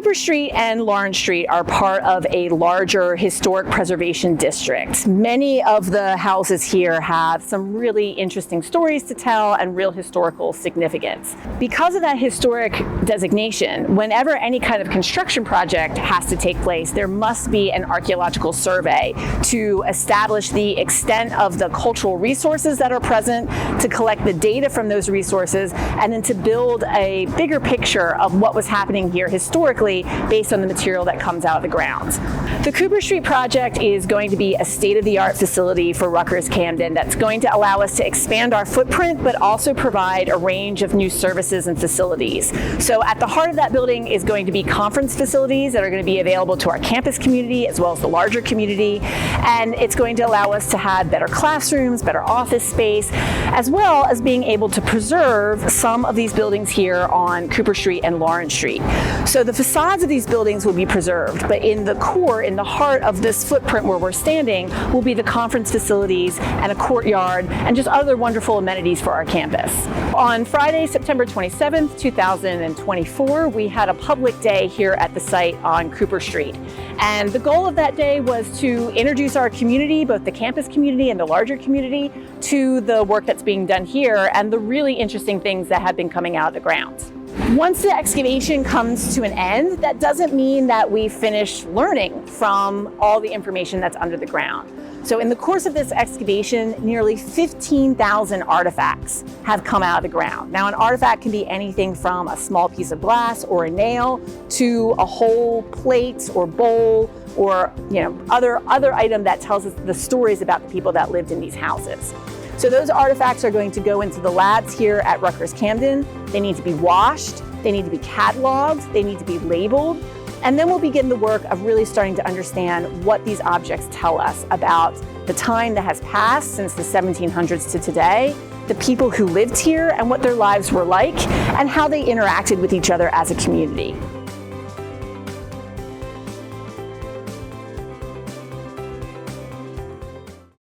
Cooper Street and Lawrence Street are part of a larger historic preservation district. Many of the houses here have some really interesting stories to tell and real historical significance. Because of that historic designation, whenever any kind of construction project has to take place, there must be an archaeological survey to establish the extent of the cultural resources that are present, to collect the data from those resources, and then to build a bigger picture of what was happening here historically based on the material that comes out of the ground. The Cooper Street project is going to be a state-of-the-art facility for Rutgers-Camden that's going to allow us to expand our footprint, but also provide a range of new services and facilities. So at the heart of that building is going to be conference facilities that are going to be available to our campus community as well as the larger community. And it's going to allow us to have better classrooms, better office space, as well as being able to preserve some of these buildings here on Cooper Street and Lawrence Street. So the facades of these buildings will be preserved, but in the core, in the heart of this footprint where we're standing, will be the conference facilities and a courtyard and just other wonderful amenities for our campus. On Friday, September 27th, 2024, we had a public day here at the site on Cooper Street. And the goal of that day was to introduce our community, both the campus community and the larger community, to the work that's being done here and the really interesting things that have been coming out of the ground. Once the excavation comes to an end, that doesn't mean that we finish learning from all the information that's under the ground. So in the course of this excavation, nearly 15,000 artifacts have come out of the ground. Now, an artifact can be anything from a small piece of glass or a nail to a whole plate or bowl or other item that tells us the stories about the people that lived in these houses. So those artifacts are going to go into the labs here at Rutgers-Camden. They need to be washed, they need to be cataloged, they need to be labeled, and then we'll begin the work of really starting to understand what these objects tell us about the time that has passed since the 1700s to today, the people who lived here and what their lives were like, and how they interacted with each other as a community.